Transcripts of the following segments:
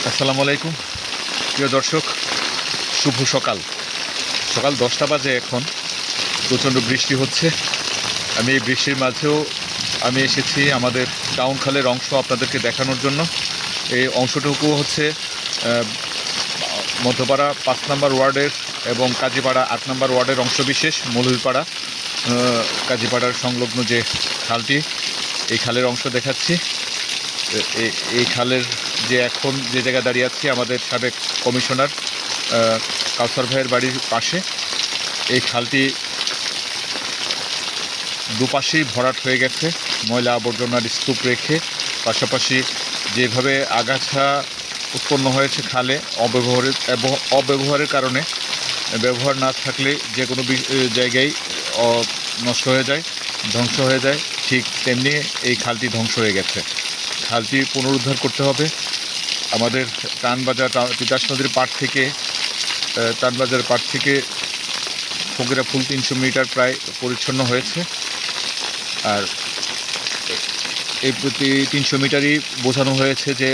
আসসালামু আলাইকুম প্রিয় দর্শক, শুভ সকাল। সকাল 10টা বাজে এখন। প্রচণ্ড বৃষ্টি হচ্ছে। আমি এই বৃষ্টির মাঝেও আমি এসেছি আমাদের টাউন খালের অংশ আপনাদেরকে দেখানোর জন্য। এই অংশটুকু হচ্ছে মধ্যপাড়া 5 নম্বর ওয়ার্ডের এবং কাজীপাড়া 8 নম্বর ওয়ার্ডের অংশবিশেষ। মৌলভীপাড়া কাজীপাড়ার সংলগ্ন যে খালটি, এই খালের অংশ দেখাচ্ছি। এই খালের যে এখন যে জায়গায় দাঁড়িয়ে আছি, আমাদের সাবেক কমিশনার কাউসার ভাইয়ের বাড়ির পাশে। এই খালটি দুপাশেই ভরাট হয়ে গেছে ময়লা আবর্জনার স্তূপ রেখে। পাশাপাশি যেভাবে আগাছা উৎপন্ন হয়েছে খালে অব্যবহারের কারণে, ব্যবহার না থাকলে যে কোনো জায়গায় নষ্ট হয়ে যায়, ধ্বংস হয়ে যায়, ঠিক তেমনি এই খালটি ধ্বংস হয়ে গেছে। খালটি পুনরুদ্ধার করতে হবে। আমাদের তিতাস নদীর টানবাজার পাড় থেকে ফকিরা ফুল 300 মিটার প্রায় পরিচ্ছন্ন হয়েছে। আর এই প্রতি 300 মিটারই বোঝানো হয়েছে যে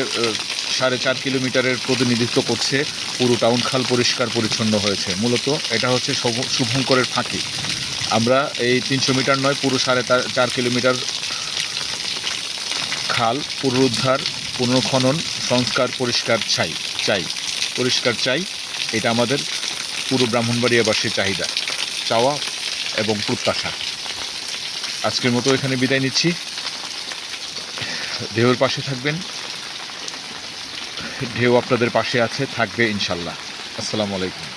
4.5 কিলোমিটারের প্রতিনিধিত্ব করছে। পুরো টাউন খাল পরিষ্কার পরিচ্ছন্ন হয়েছে। মূলত এটা হচ্ছে শুভঙ্করের ফাঁকি। আমরা এই 300 মিটার নয়, পুরো 4.5 কিলোমিটার খাল পুনরুদ্ধার, পুনর্খনন, সংস্কার, পরিষ্কার চাই। এটা আমাদের পুরো ব্রাহ্মণবাড়িয়াবাসীর চাহিদা, চাওয়া এবং প্রত্যাশা। আজকের মতো এখানে বিদায় নিচ্ছি। ঢেউয়ের পাশে থাকবেন। ঢেউ আপনাদের পাশে আছে, থাকবে ইনশাল্লাহ। আসসালামু আলাইকুম।